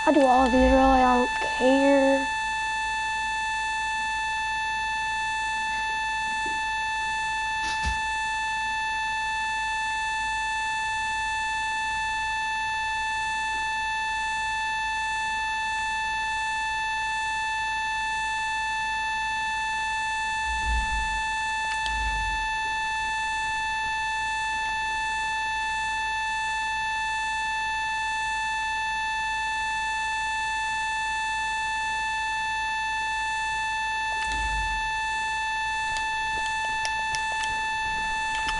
I do all these really, I don't care.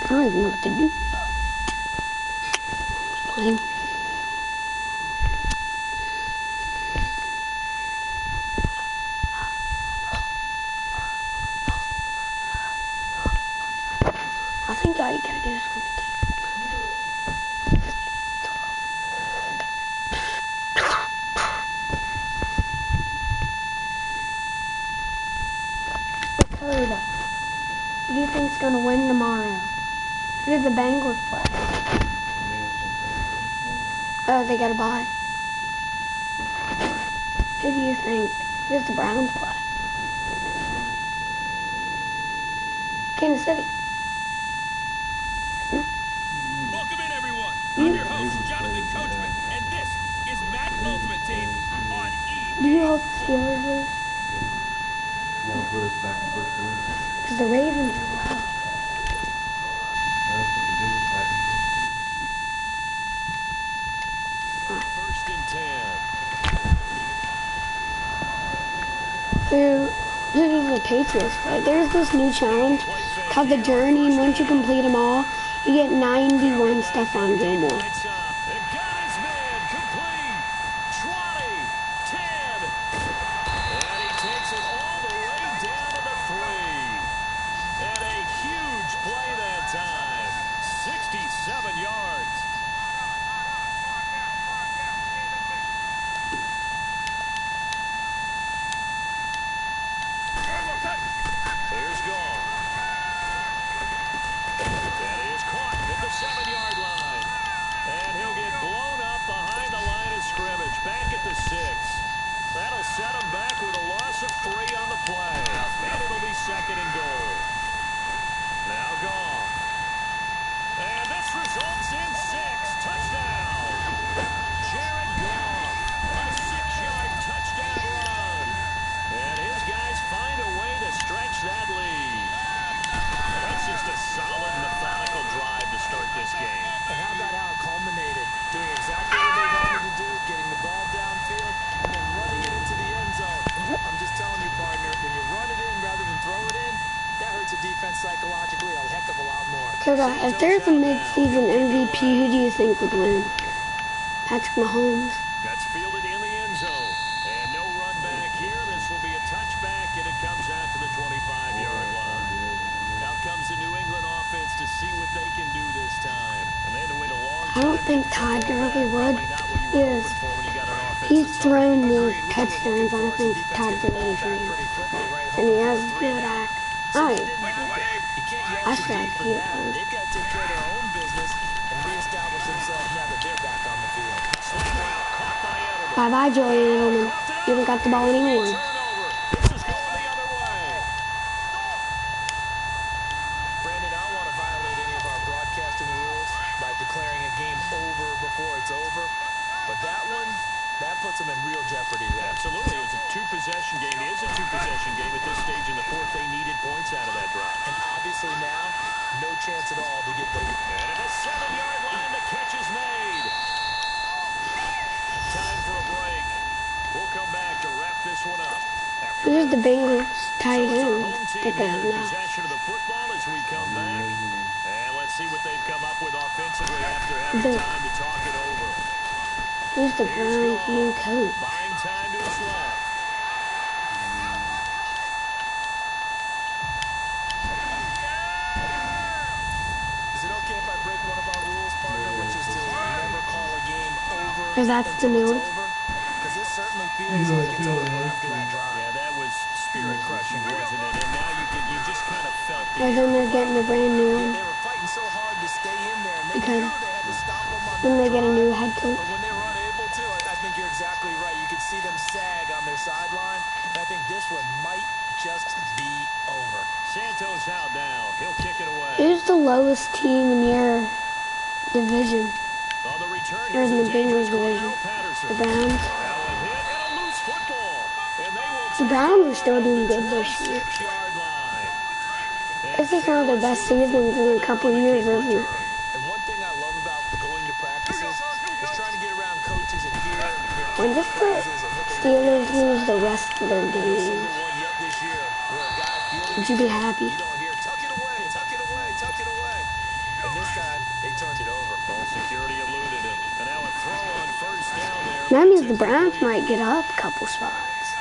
I don't even know what to do. Playing. I think all you gotta do is Dakota. Who do you think's gonna win tomorrow? Who did the Bengals play? Oh, they got a bye. Who do you think? Who does the Browns play? Kansas City. Welcome in, everyone. I'm your host, Jonathan Coachman, and this is Madden Ultimate Team on E. Do you hope the Steelers lose? Because the Ravens are low. First and 10. Who does the Patriots play? There's this new challenge called The Journey, and once you complete them all, you get 91 Stephon Gilmore. They got his man complete. 20, 10. And he takes it all the way down to the 3. And a huge play that time. 67 yards. Here's gone. And he is caught at the 7-yard line. And he'll get blown up behind the line of scrimmage. Back at the 6. That'll set him back with a loss of 3 on the play. And it'll be 2nd and goal. Now gone. And this results in 6. Touchdown. Jared Goff. A 6-yard touchdown run. And his guys find a way to stretch that lead. That's just a solid, methodical drive to start this game. And how about how it culminated? Doing exactly what they wanted to do, getting the ball downfield, and then running it into the end zone. I'm just telling you, partner, when you run it in rather than throw it in, that hurts a defense psychologically a heck of a lot more. Kira, if there's a mid-season MVP, who do you think would win? Patrick Mahomes. That's fielded in the end zone. And no run back here. This will be a touchback, and it comes out to the 25-yard line. Out comes the New England offense to see what they can do this time. And they had to wait a long time. I don't think Todd Gurley would. He's thrown more touchdowns than I think Todd Gurley has. And he has good act. I feel like he does. They've got to take care of their own business and reestablish themselves now that they're back on the field. Bye-bye, Julian Edelman. You haven't got the ball anymore. This is going the other way. Brandon, I don't want to violate any of our broadcasting rules by declaring a game over before it's over. But that one, that puts them in real jeopardy there. Absolutely. It was a two-possession game. It is a two-possession game at this stage in the fourth. They needed points out of that drive. And obviously now, no chance at all to get the... And at the 7-yard line, the catch is made. Time for a break. We'll come back to wrap this one up. Here's the Bengals tight end that they have now. Possession of the football as we come back. And let's see what they've come up with offensively after having time to talk it over. Who's the Browns' new coach? Buying time to his left. Is it okay if I break one of our rules, partner, which is to never call a game over? Because that's the new one. Because this certainly feels like it's over after that drive. Yeah, that was spirit-crushing, wasn't it? And now you just kind of felt the... And then they're getting a brand new one. They were fighting so hard to stay in there, and they Because knew they had to stop them on then they get a new head coach. But when they were unable to, I think you're exactly right. see them sag on their sideline. And I think this one might just be over. Santos out now. He'll kick it away. Who's the lowest team in your division? On the return, Or in the Bengals Cordell division? Patterson. The Browns? Now a hit and a loose football. And they will The Browns are still doing good this year. 26-yard line. This is one of their best seasons in a couple of years, isn't it? And one thing I love about going to practices is trying to get around coaches and hear When just the Steelers lose the rest of their games, would you be happy? you don't hear, tuck it away, tuck it away, tuck it away. And this time, they turned it over. Ball security eluded him. And now a throw on first down there. That means the Browns might get up a couple spots.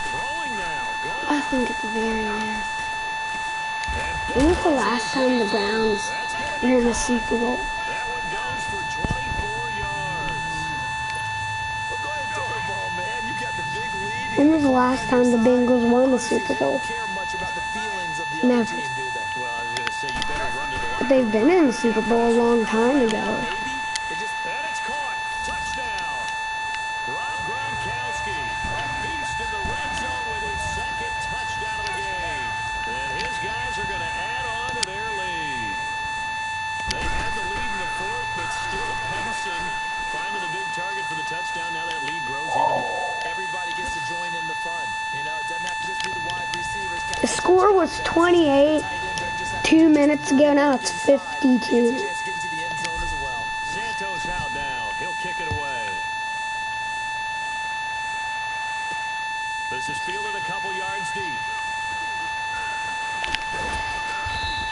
Throwing now. I think at the very end. When was the last time the Browns were in the Super Bowl? That one goes for 24 yards. Well, go ahead and throw the ball, man. You got the big lead. When was the last time the Bengals won the Super Bowl? They don't care much about the feelings of the Never. other team, do they? Well, I was going to say you better run to the line. They've been in the Super Bowl a long time ago. Maybe they just And it's caught. Touchdown. Rob Gronkowski, a beast in the red zone with his second touchdown of the game. And his guys are going to add on to their lead. They had the lead in the fourth, but still passing. Finding the big target for the touchdown. Now that lead grows even more. everybody gets to join in the fun. You know, it doesn't have to just be the wide receivers. The score was 28 2 minutes ago. Now it's 52. Chance to get into the end zone as well. Santos out now. He'll kick it away. This is fielded a couple yards deep.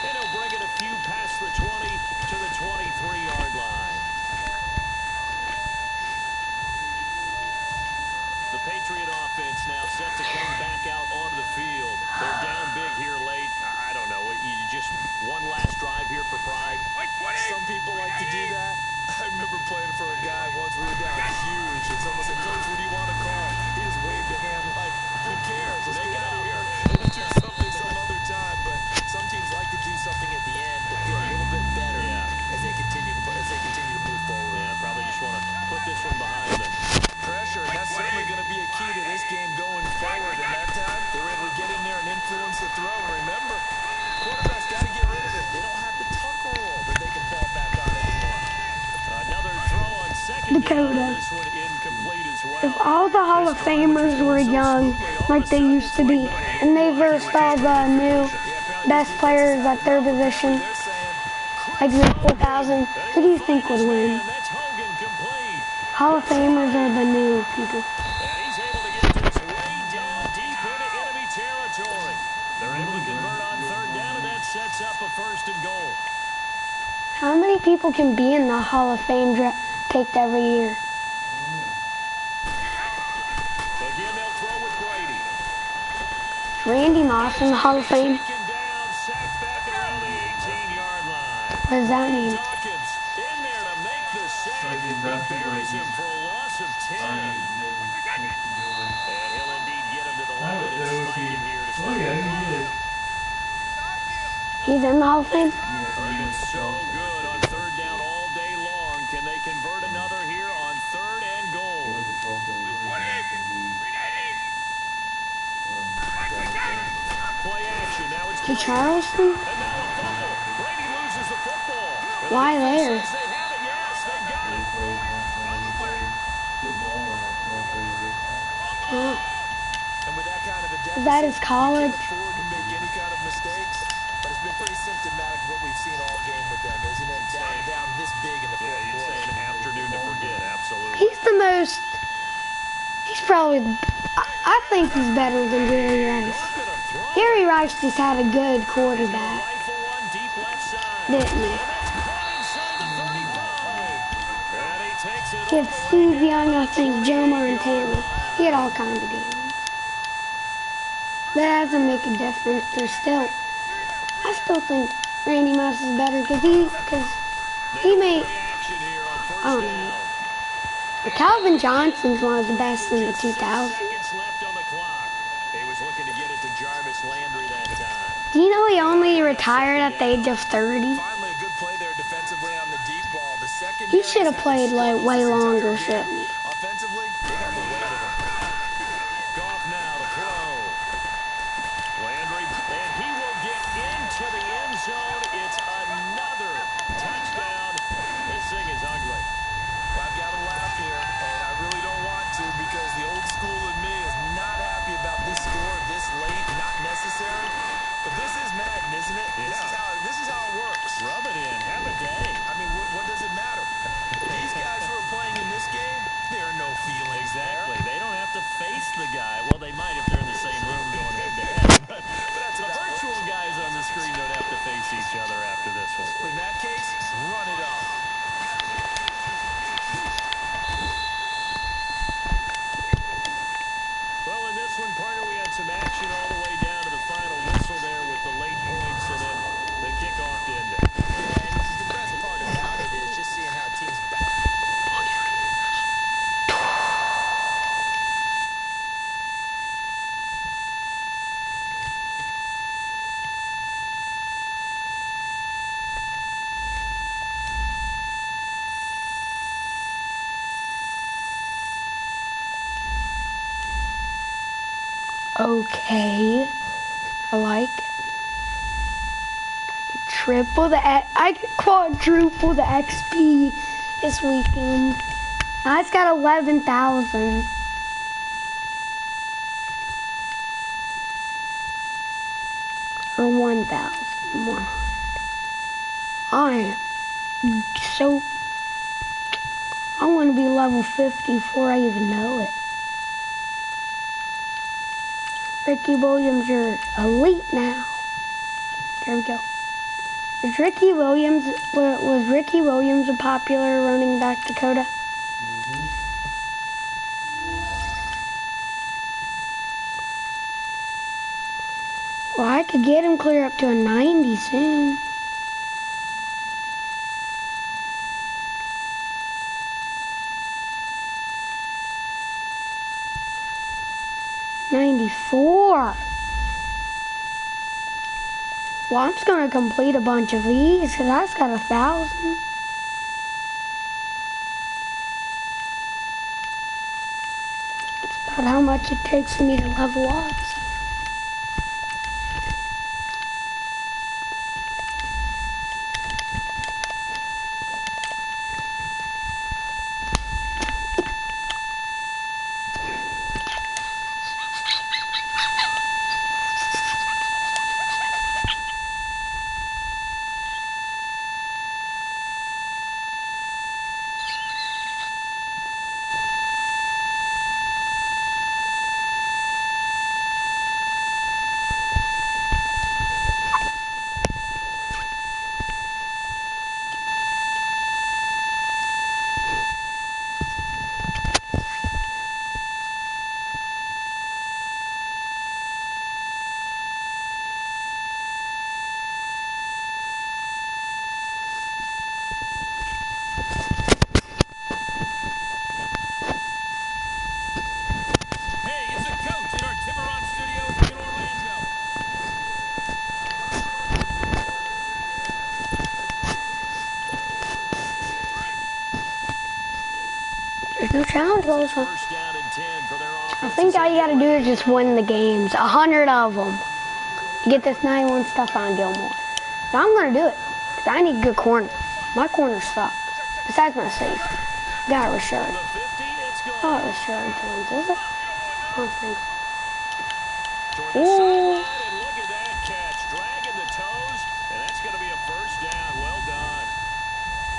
And he'll bring it a few past the 20 to the 23-yard line. The Patriot offense now set to come back out onto the field. They're down big here late. I don't know. You just one last drive here for pride. Some people like to do that. I remember playing for a guy once. We were down huge. And someone said, "Coach, what do you want to call?" He just waved a hand like, "Who cares? Let's get out of here and do something some other time." But some teams like to do something at the end to feel a little bit better as they continue to move forward. Yeah, probably just want to put this one behind them. Pressure, and that's certainly going to be a key to this game going forward. And that time, they were able to get in there and influence the throw. And remember, quarterbacks got to get rid of it. They don't have the tuck rule that they can fall back on anymore. Another throw on second Dakota. down. This one incomplete as well. If all the Hall of Famers were young, like they used to be, and they versed all the new best players at their position, like in 2000, who do you think would win? And that's Hogan complete. Hall of Famers are the new people. And he's able to get this way down deep into enemy territory. They're able to convert on third down, and that sets up a first and goal. How many people can be in the Hall of Fame picked every year? Again, they'll throw with Brady. Randy Moss in the Hall of Fame. Second down, sacked back around the 18-yard line. What does that mean? Dawkins in there to make the sack. He buries him for a loss of 10. And he'll indeed get him to the line and spike him here to start. He's in the Hall of Fame? They've been so good on third down all day long. Can they convert another here on third and goal? Play action. Now it's To Charleston? and now a fumble. Brady loses the football. Why there? Says they have it. Yes, they got it. And with that kind of a deficit, Is that his college? you can't afford to make any kind of mistakes. But it's been pretty symptomatic of what we've seen all game with them, isn't it? Down this big in the Yeah, fourth you'd say quarter. an afternoon to forget. Absolutely. He's probably, I think he's better than Jerry Rice. Jerry Rice just had a good quarterback, Rifle one deep left side. didn't he? And that's caught inside the 35. And he takes it He had Steve Young, I think, Joe Montana. He had all kinds of good ones. That doesn't make a difference. I still think Randy Moss is better because he made, action here on first I don't know. Calvin Johnson's one of the best in the 2000s. seconds left on the clock. He was looking to get it to Jarvis Landry that time. Do you know he only retired at the age of 30? Finally, a good play there defensively on the deep ball. The second He should have played like way longer, shouldn't he? Offensively, they have the weight of them. Goff now to throw. Landry, and he will get into the end zone. It's another touchdown. This thing is ugly. I've got to laugh here, and I really don't want to because the old school in me is not happy about this score this late, not necessary. But this is Madden, isn't it? Yeah. This is how it works. Rub it in. Have a day. I mean, what does it matter? These guys who are playing in this game, there are no feelings Exactly. there. They don't have to face the guy. Well, they might if they're in the same room going head-to-head. But that's the about virtual guys on the screen don't have to face each other after this one. In that case, run it up. Well, in this one, partner, we had some action all the way down to the final whistle there with the late points and then the kickoff to end it. Yeah, and the best part about it is just seeing how teams back. Okay, I like it. Triple the I quadruple the XP this weekend. Now it's got 11,000. Or 1,100. I am so. I want to be level 50 before I even know it. Ricky Williams, you're elite now. There we go. Was Ricky Williams a popular running back, Dakota? Well, I could get him clear up to a 90 soon. $94. Well, I'm just gonna complete a bunch of these because that's got 1,000. That's about how much it takes for me to level up. So. No challenge also. I think all you gotta do is just win the games. 100 of them. You get this 91 stuff on Gilmore. Now I'm gonna do it. Because I need good corner. My corners suck. Besides my safe. Got Rashard. Oh, Rashard Jones, is it? I don't think so. Ooh. Look at that catch. Dragging the toes. And that's gonna be a first down. Well done.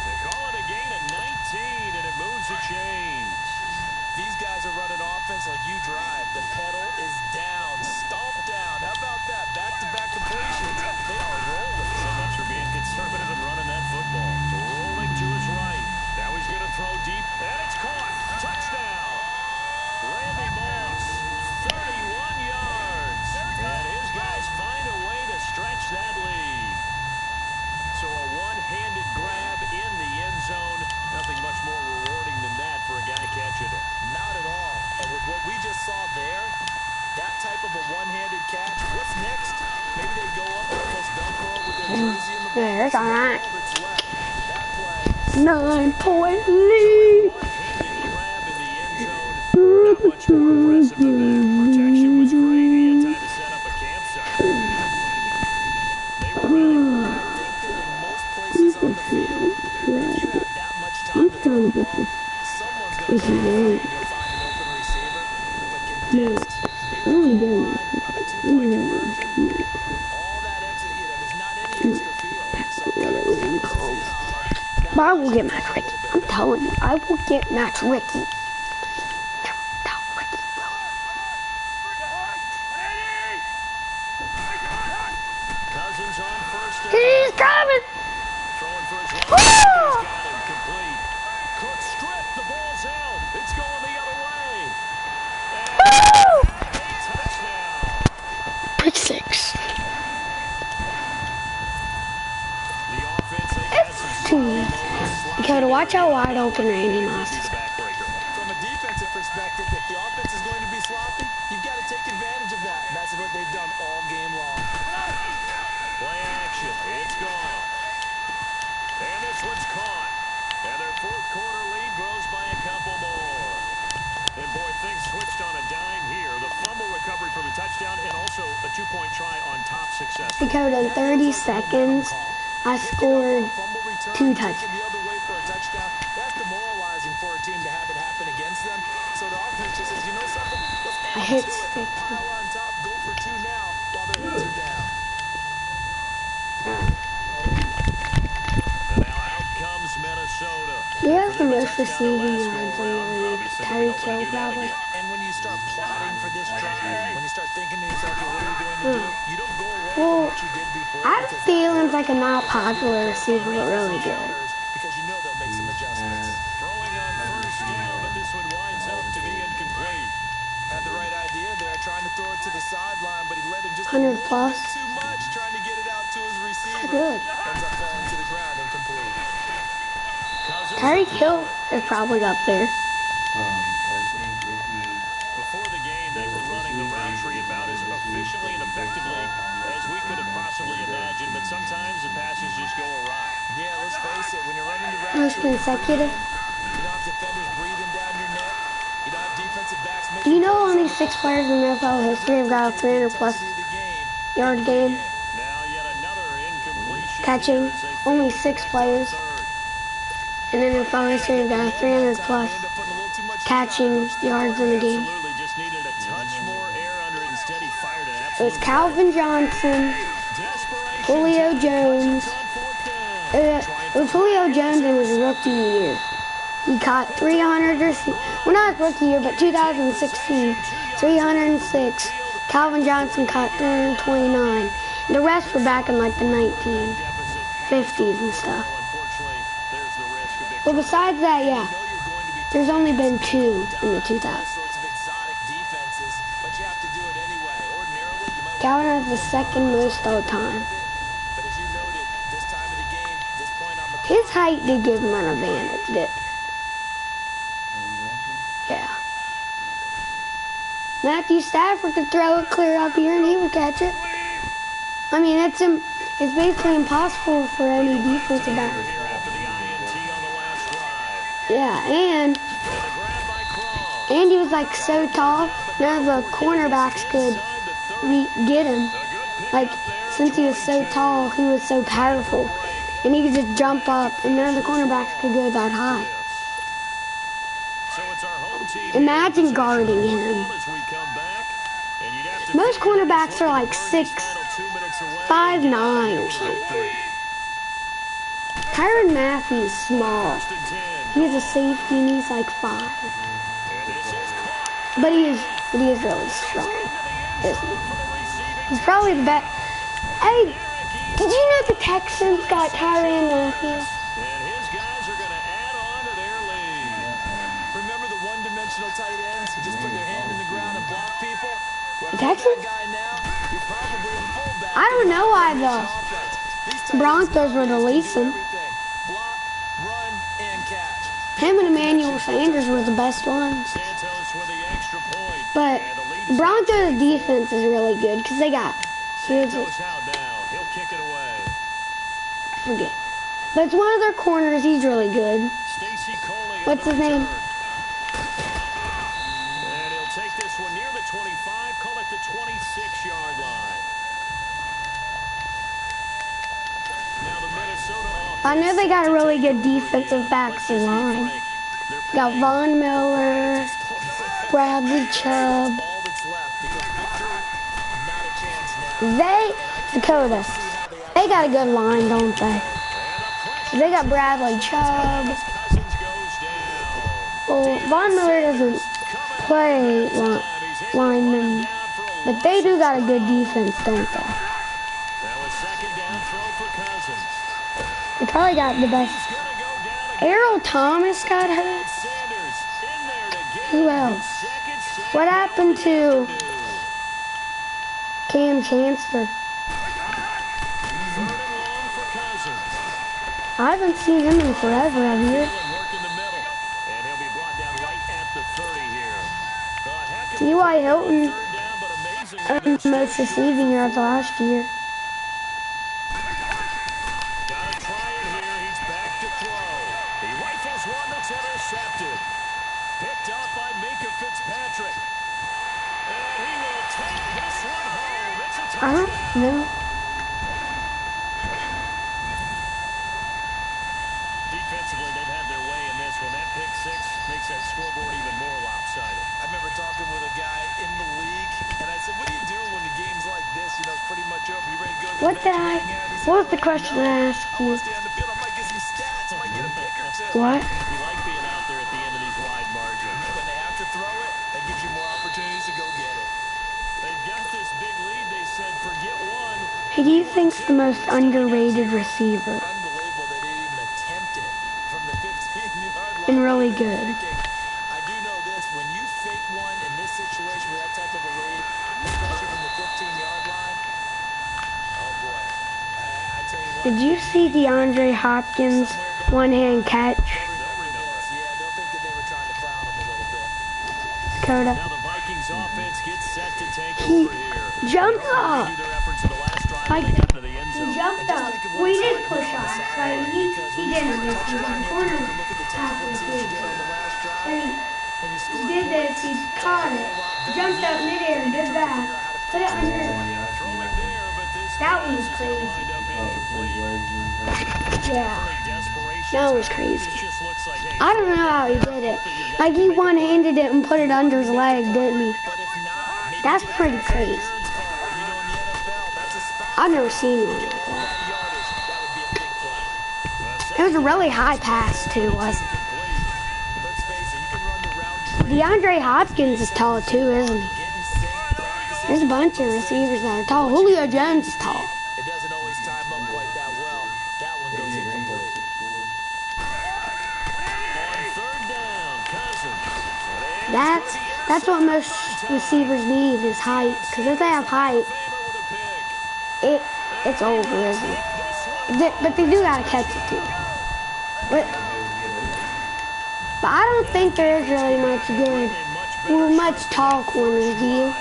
They call it a gain of 19, and it moves the chains. These guys are running offense like you drive. The pedal is down, stomped down. How about that? Back-to-back completions. They are rolling. So much for being conservative and running that football. Rolling to his right. Now he's going to throw deep, and it's caught. Touchdown. Randy Moss, 31 yards. And his guys find a way to stretch that lead. So a one-handed grab in the end zone. Nothing much more rewarding than that for a guy catching it. Not at all. And with what we just saw there, that type of a one-handed catch, what's next? Maybe they go up and almost dunk her with their jersey in the ball. There's all right. That play 9-point lead. Not much more impressive than that. Protection was great. He had time to set up a campsite. They were ready. I think that in most places on the field, if you have that much time to throw the ball, someone's going to throw it and you'll find an open receiver. But condensed, on a 2-point conversion, all that extra, there's not any extra field. So kind of closes in on them. But I will get Max Ricky. I'm telling you, I will get Max Ricky. Cousins on first down. He's coming. Throwing for his right. He's got him complete. Cook stripped. The ball's out. It's going the other way. And a touchdown. Pick 6. The offense, they've had some It's too easy. Dakota, watch how wide open Randy Moss is. From a defensive perspective, if the offense is going to be sloppy, you've got to take advantage of that. And that's what they've done all game long. Play action. It's gone. And this one's caught. And their fourth quarter lead grows by a couple more. And boy, things switched on a dime here. The fumble recovery for the touchdown and also a 2-point try on top success. Dakota, in 30 seconds, I scored 2 touchdowns. The other way for a touchdown, that's demoralizing for a team to have it happen against them. So the offense just says, you know something? Let's I hit do it. 6. Pile on top, go for 2 now while their heads are down. And now out comes Minnesota. He has the most receiving yards in the league. Tyreek Hill, probably. And when you start plotting for this drive, when you start thinking to yourself, okay, what are we going to do? You don't go away from what you did before. Adam Thielen's like a not popular receiver, but really good. Because you know they'll make some adjustments. Throwing on first down, but this one winds up to be incomplete. Had the right idea there, trying to throw it to the sideline, but he let him just 100 plus. too much, trying to get it out to his receiver. Good. Ends up falling to the ground, incomplete. Tyreek Hill is probably up there. Before the game, they were running the route tree about as efficiently and effectively as we could have possibly imagined, but sometimes the passes just go awry. Yeah, let's face it, when you're running the route Most tree, consecutive. you don't have defenders breathing down your neck. You don't have defensive backs making Do you know plays only on the 6 players in NFL history have got a 300 plus intensity of the game. yard game? Now yet another incompletion. Catching. Only 6 players. And in NFL history have got a 300 plus catching yards in the game. Absolutely just needed a touch more air under it. Instead, he fired an It was absolute Calvin Johnson, desperation. Julio Jones. It was Julio Jones in his rookie year. He caught 300 well, not his rookie year, but 2016, 306. Calvin Johnson caught 329. The rest were back in like the 1950s and stuff. Unfortunately, there's the risk of big But besides that, yeah, there's only been 2 in the 2000s. Sorts of exotic defenses, but you have to do it anyway. Ordinarily, you might Calvin has the second most all time. but as you noted, this time of the game, this point on the His height did give him an advantage, did yeah. Matthew Stafford could throw it clear up here and he would catch it. I mean, it's basically impossible for any defensive back. here after the INT on the last drive. Yeah, and And a grab by Cron. he was like so tall, none of the cornerbacks could get him. Like, since he was so tall, he was so powerful. And he could just jump up, and none of the cornerbacks could go that high. So it's our home team. Imagine guarding him. As we come back, and you'd have to Most cornerbacks are like 5'9" or something. Tyrann Matthew's small. He's a safety and he's like 5. But he is really strong, isn't he? He's probably the best. Hey, did you know the Texans got Tyrann Matthew? And his guys are going to add on to their lead. remember the one-dimensional tight ends who just put their hand in the ground and block people? Well, The Texans? that guy now, you're probably a fullback. I don't know why the Offense. These tight ends Broncos were can do releasing. everything. Block, run, and catch. Him and Emmanuel Sanders were the best ones. Santos with the extra point. But Broncos' defense is really good because they got, Santos out now. He'll kick it away. I forget. But it's one of their corners. He's really good. What's his name? And he'll take this one near the 25, call it the 26-yard line. Now the Minnesota offense. I know they got a really good defensive backs line. Got Von Miller, Bradley Chubb. Dakota, they got a good line, don't they? They got Bradley Chubb. Well, Von Miller doesn't play lineman, but they do got a good defense, don't they? They probably got the best. Errol Thomas got hurt. Who else? What happened to Cam Chancellor? I haven't seen him in forever, have you? T.Y. Hilton earned the most receiving yards last year. Picked up by Minka Fitzpatrick. And he will take this one home. It's a touchdown. I don't know. Defensively, they've had their way in this one. That pick six makes that scoreboard even more lopsided. I remember talking with a guy in the league, and I said, what are you doing when the game's like this? You know, it's pretty much over. You ready to go to the bench? What was the question I asked you? Stay on the field. I might get some stats. I might get a pick or two. What? We like being out there at the end of these wide margins. When they have to throw it, that gives you more opportunities to go get it. They've got this big lead. They said forget one. Who do you think's the most underrated receiver? Unbelievable they didn't even attempt it from the 15-yard line. And really good. I do know this. When you fake one in this situation with that type of a lead, especially from the 15-yard line, oh boy. I tell you what. Did you see DeAndre Hopkins' one-hand catch? Dakota. Now the Vikings offense gets set to take He over here. jumped up. Do their efforts in the last drive Like, to get into the end he zone. jumped up. Well, he did push off. Like, he didn't miss. He was on the corner half of the field. And he did this. He caught it. Jumped up midair. Did that. Put it under. That one was crazy. Yeah. That was crazy. I don't know how he did it. Like, he one-handed it and put it under his leg, didn't he? That's pretty crazy. I've never seen one like that. It was a really high pass, too, wasn't it? DeAndre Hopkins is tall, too, isn't he? There's a bunch of receivers that are tall. Julio Jones is tall. It doesn't always time up quite that well. That one goes incomplete. That's what most receivers need is height. Because if they have height, it's over, isn't it? But they do gotta catch it too. But I don't think there's really much tall corners, do you?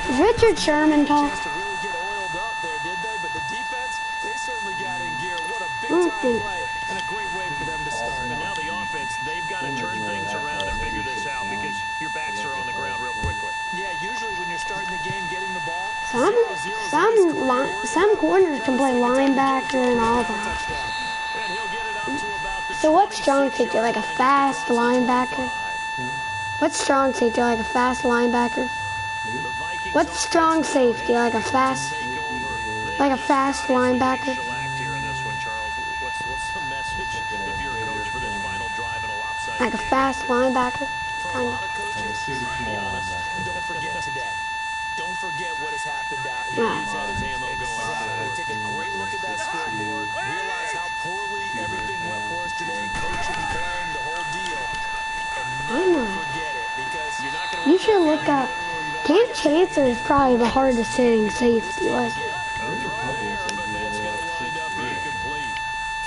Is Richard Sherman tall? To really get oiled up there, did they? But the defense, they certainly got in gear. What a big I don't time think. play and a great way for them to start. And now the offense, they've got to turn things around and figure this out because your backs are on the ground real quickly. Yeah, usually when you're starting the game, getting the ball, Some corners can play linebacker and all that. And he'll get it up to about the So what's strong safety? Like a fast linebacker? What's strong safety? Like a fast linebacker? What's strong safety? Like a fast linebacker? Like a fast linebacker? Kind of. don't forget today. Don't forget what has happened out here. Wow. He's had his ammo going out. Take a great look at that scoreboard. Realize how poorly everything went for us today. Coaching, playing, the whole deal. And never forget it because you're not going to You should look up. Cam Chancellor is probably the hardest hitting safety, wasn't it?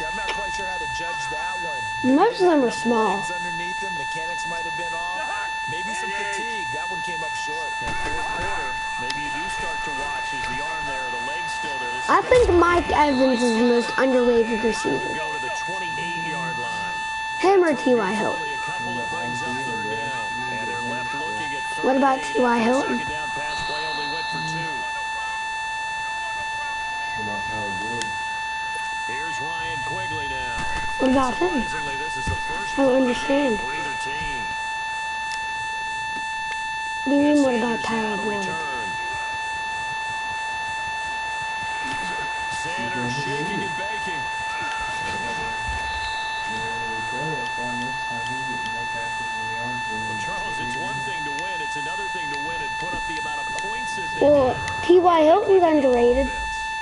I'm not quite sure how to judge that one. Most of them are small. Underneath him, mechanics might have been off. Maybe some fatigue. That one came up short. Fourth quarter, maybe you do start to watch as the arm there, the leg's still there. This I think Mike Evans is the most underrated receiver. Go to the 28-yard line. Him or T.Y. Hilton? Only a couple that brings up third down. And they're left looking at third What about and 8 T.Y. after the Hilton? second down pass play only went for 2. Here's Ryan Quigley now. What about him? Surprisingly, this is the first I don't game understand. for either team. What do you mean, what Sanders about Tyler now to Boyd? return. Sanders shaking and baking. Well, Charles, it's one thing to win. It's another thing to win and put up the amount of points that they Well, did. T.Y. Hilton's underrated.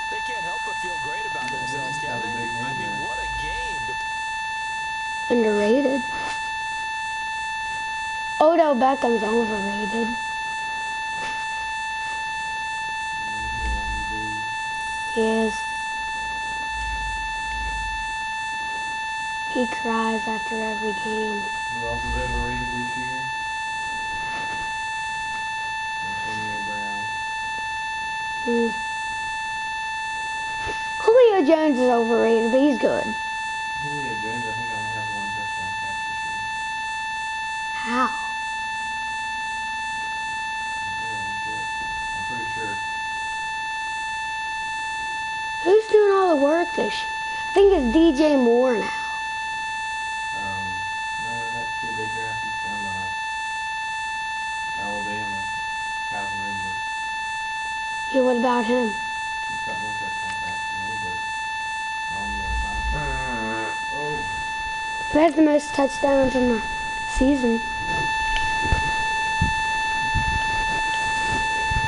They can't help but feel great about themselves, can they? I mean, what a game. Underrated. Odell Beckham's overrated. He is. He cries after every game. Who else is overrated this year? Antonio Brown. Julio Jones is overrated, but he's good. Julio Jones, I think, only has 1 touchdown catch this year. How? I'm pretty sure. Who's doing all the work this year? I think it's DJ Moore now. No, that kid they drafted from Alabama, Calvin Ridley. Yeah, what about him? He's got 1 touchdown pass to me, but I don't know. Oh. Who has the most touchdowns in the season?